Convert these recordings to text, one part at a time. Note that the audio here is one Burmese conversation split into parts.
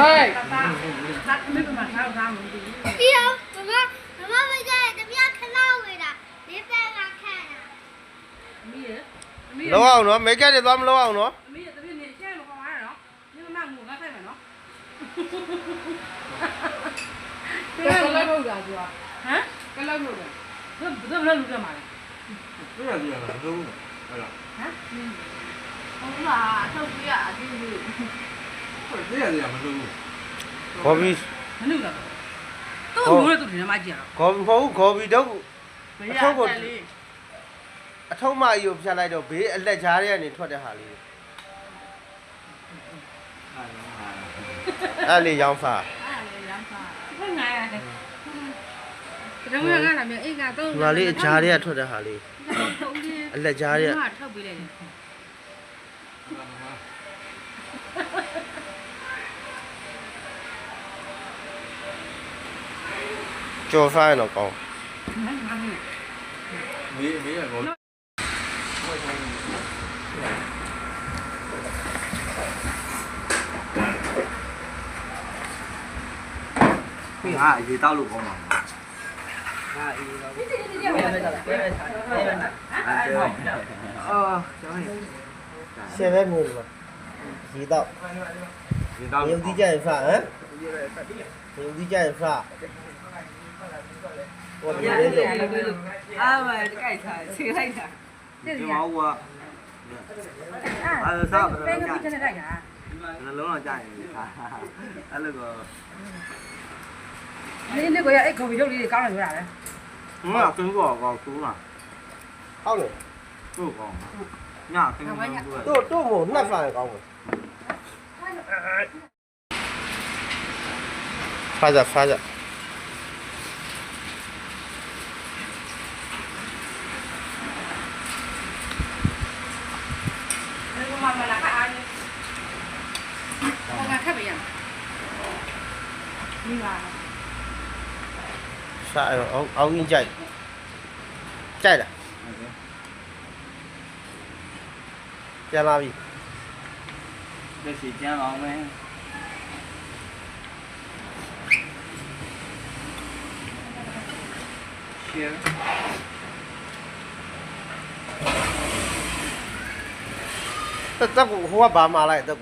Hey, that maybe my house down. Theo, mama bây giờ tụi biết khăn lau rồi đó, đi về là khăn à. Lâu không nữa, mấy cái thì tóm lâu không nữa. Tụi biết nhìn xe mà không ai đó, nhưng mà mang ngủ ra thay phải nó. Cái lâu rồi chưa? Hả? Cái lâu rồi. Rất lâu rồi mà. Cái là gì là lâu rồi. Hả? Không là không biết à, đi đi. Cái là gì mà lâu. Coffee. Nó được. Tôi ngủ rồi tôi thì nó mai chè. Coffee đâu. Bây giờ chạy đi. အထုံးမအယူဖြတ်လိုက်တော့ဘေးအလက်ကြားထဲကနေထွက်တဲ့ဟာလေးအဲ့လေးရောင်းစား Cái ngày à. Cái đó là làm ít gà tôi. ဒီမှာလေးအကြားထဲကထွက်တဲ့ဟာလေးအလက်ကြားထဲက Nó thâu bị này. ကြော်စားရင်တော့ကောင်း Mỹ là ngồi. À, gì tao lục không mà. xe bé mùi mà gì đâu Gì tao nhiều tí chạy phá hả nhiều tí chạy phá còn gì đấy rồi À mà cái thằng xí này à. cái máu qua. À sao nó Bên nó chạy. bị chân này à? Nó lớn là chạy. À lực rồi. Nên có cái cầu bị đâu đi cao này rồi đấy. Nó là cứng của chú à. không rồi Chú của. Nhà cứng của. tôi muốn nắp phải không rồi phá ra Mà là khác ai? Không là khác biệt à? Nhưng mà sai rồi ông in chạy là chạy làm gì Cái gì cha ngon mấy. Kia. tất của hoa bà mà lại tất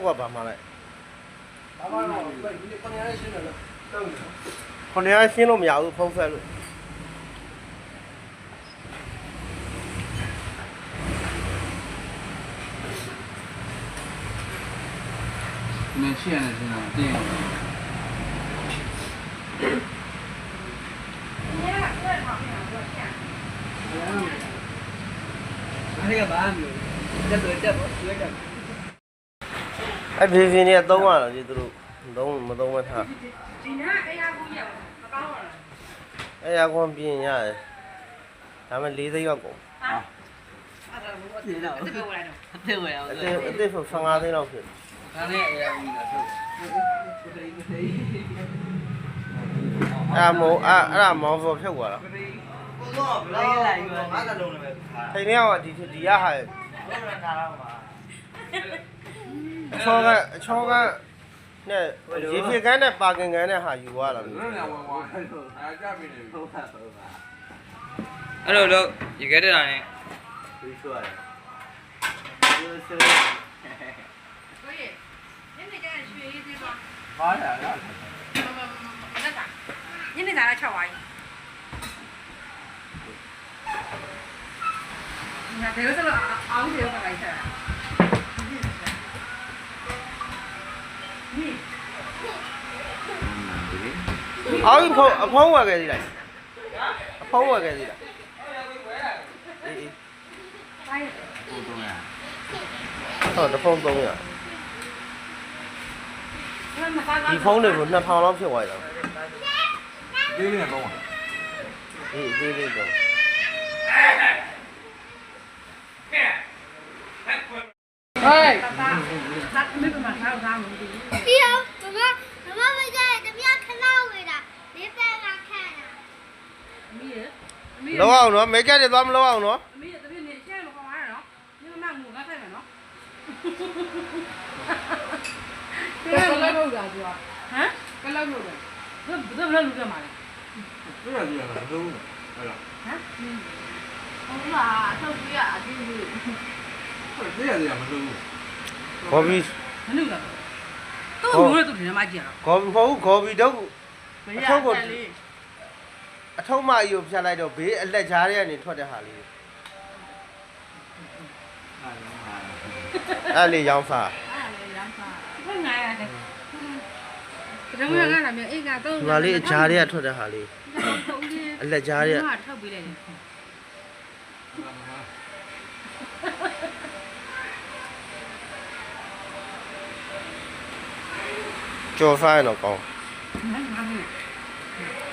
của bà mà lại con này xin nó mèo không phải luôn Mình xe này thì nào tiền. ai vì này tông à là gì tụi tông mà tông mà thà chị nhá, cái ao cũng nhiều, nó cao rồi. ai à con bị nhá làm mình lý thấy không À, thế nào? Thế rồi à? đây phải phăng ra thế nào kìa à máu vào theo quả đó thấy neo thì á hay cho cái nè chỉ phía cái này ba cái này hà dụ quá là Hello, look, you get it on it. Có rồi đó. Nhưng này là chào ai? Nhà thế rất là áo thiếu cả này trời. áo phong vào cái gì này phong vào cái gì này nó phong tung à đi phong này muốn là phong lắm chứ ngoài đâu Cái này không à? đi rồi Hey, that maybe my house down. Theo, mama bây giờ tụi biết khăn lau rồi đó, đi về là khăn à. lâu không nữa mấy cái thì tóm lâu không nữa Tụi biết nhìn xe mà không ai đó, nhưng mà mang ngủ ra thay phải nó. လုပ်တာဆိုတာဟမ်ကလောက်လုပ်တာသူဘယ်လိုလုပ်ကြမှာလဲ 这个地方很多，哎呀， ဟမ် ဟုတ်လားထုတ်ပြအတင်းကြီး 这个地方很多。 ခေါ်ပြီး မလုပ်တာသူ့မျိုးနဲ့သူတင်မှကြည့်ရတော့ ခေါ်မဟုတ်ခေါ်ပြီးတော့ ဘယ်ရလဲလေ အထုံးမကြီးကိုဖြတ်လိုက်တော့ဘေးအလက်ကြားထဲကနေထွက်တဲ့ဟာလေးအဲ့လေးရောင်းစား အဲ့လေရမ်းစားဘယ်နိုင်ရတယ်ဒါမှမဟုတ်ကလည်းအေးကတော့ ဒီမှာလေးအကြားထဲကထွက်တဲ့ဟာလေးအလက်ကြားထဲက ထုတ်ပေးလိုက်တယ် ကြော်စားရင်တော့ကောင်း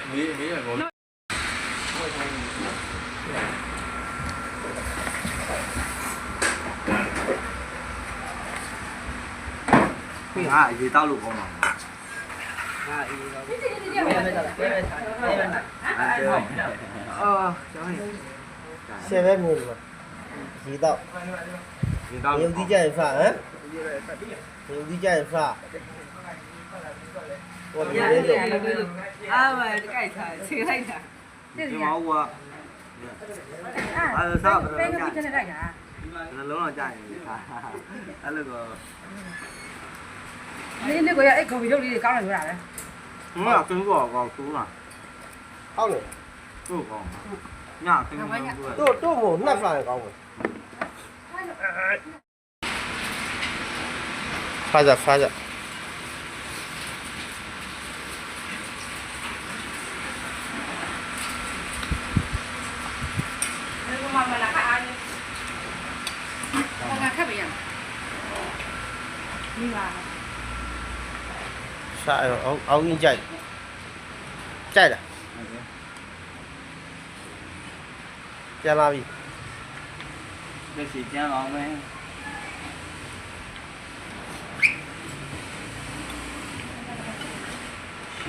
没人搞。啊，一道路好嘛？ရှယ်ပဲမျိုးလို့ရေတော့မြုပ်သီးကြရင်ဖဟမ်မြုပ်သီးကြရင်ဖဟိုဒီလေးလို့ အားမကြိုက်တာခြေလိုက်တာ 这毛我，啊，啥不 ပဲ 能 ကပြီး 干， တဲ့တိုက်တာ 那龙了干，啊那个， နေ့ကိုရအဲ့ကွန်ပျူတာလေးတွေကောင်းတယ်ပြောတာပဲ 我俩跟过搞熟了， ဟုတ်တယ် 都搞，伢跟过。 တို့မို့နှက်ဖလာရင်ကောင်းတယ်ဖာကြ ဒီကမှမလာခအားနေဘာကခက်ပြန်မိပါ စားအောင်အောင်ကြီးကြိုက်လားပြန်လာပြီ 这是煎熬呗。切。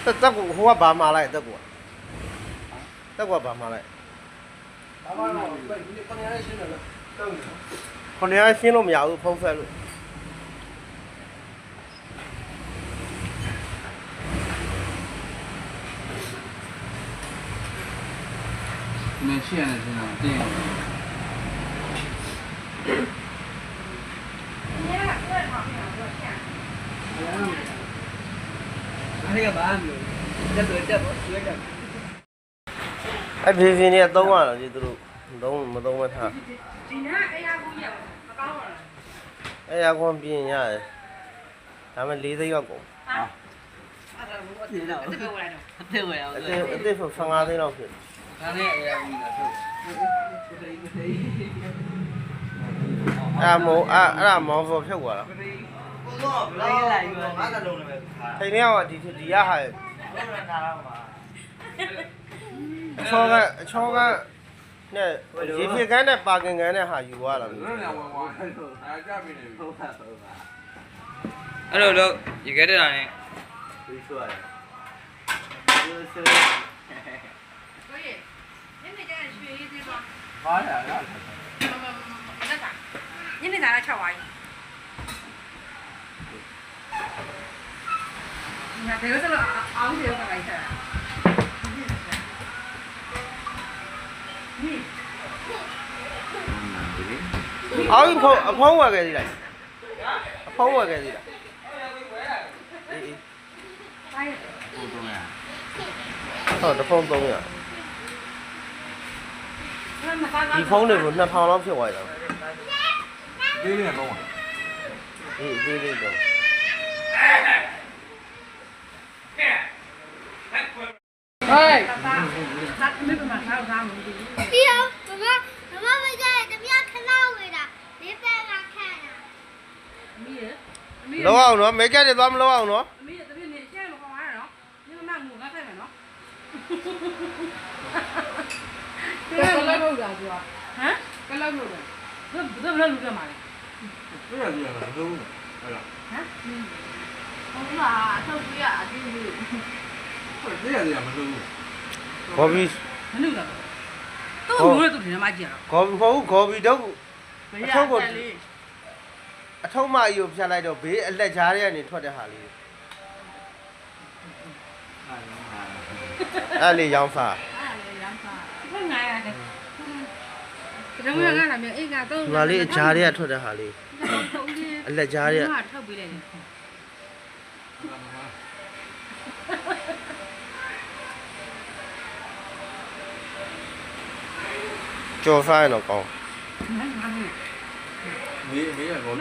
တက်ကူဟိုကဘာမှလိုက်တက်ကူဘာမှလိုက်ခொနည်းရှင်းလို့မရဘူးဖုံးဖက်လို့ 没线的是吗？对。那个板子，这不学着。 အဲ့ဖေဖေနဲ့သုံးရတော့ဒီသူတို့မသုံးမထား ဒီနာအေးရဘူးရမကောင်းပါလား အဲ့ရကွန်ပြင်ရတယ်ဒါမှ4သိန်းရောက်ကုန် အဲ့ဒါဘူးအစ်တော့တက်ဝင်တော့ အစ်ဆို15သိန်းလောက်ဖြစ် 他那也要你的手。 အဲ့ဒါမောင်ဖော်ဖြုတ်သွားတာ 来来一个，俺这弄的呗。 ထိန်ထဲကဒီရဟာ အချောကနဲ့ရေဖြစ်ကန်းနဲ့ပါကင်ကန်းနဲ့ဟာယူသွားတာလို့ အဲ့လိုလို့ရေခဲတက်တာနဲ့ 谁说的？就是。 所以你那家学一点吧好呀，那啥你那咋来吃完你看这个是熬的个来着 အော်အဖုံးဝယ်ခဲ့သေးလားအဖုံးဝယ်ခဲ့သေးလားအေး 不懂呀。 ဟုတ်တဖုံး300ဒီဖုံးတွေကို2000လောက်ဖြစ်သွားတယ် 对对懂啊。 အေးသေးသေးတော့ ဟေးသာမေးပါမှာထားမှာမသိဘူး ပြီးတော့မမကြရဲ့တမရခဏဝေးတာလေးပဲကခန့်တာ အမီးရအမီး လောအောင်နော်မိတ်ကပ်တွေသွားမလောအောင်နော် အမီးတပြည့်နေရှင်းမခေါ်ရနော်ဒီမှာငူငါထိုက်မယ်နော်ကလောက်လုပ်တာဆိုတာဟမ်ကလောက်လုပ်တာဘယ်လိုလုပ်ကြမှာလဲ 这个地方很多，哎呀， ဟမ် ဟုတ်လားထုတ်ပြအတင်းကြီး 这个地方很多。 ခေါ်ပြီး မလုပ်တာသူ့မျိုးနဲ့သူတင်မှကြည့်ရတော့ ခေါ်ပြီးတော့ ဘေးရတက်လေး အထုံးမကြီးကိုဖြတ်လိုက်တော့ဘေးအလက်ကြားထဲကနေထွက်တဲ့ဟာလေးအဲ့လေးရောင်းစား အားလေရမ်းပါဘယ်ငါရတယ်ဒါမှမဟုတ်ငါလာမြေအိတ်ကတော့ ဒီမှာလေးအကြားထဲကထွက်တဲ့ဟာလေး ထုတ်ပြီး အလက်ကြားထဲက ငါထုတ်ပြီးလိုက်တယ် ကြော်စားရင်တော့ကောင်း ငါငါ မေးရကော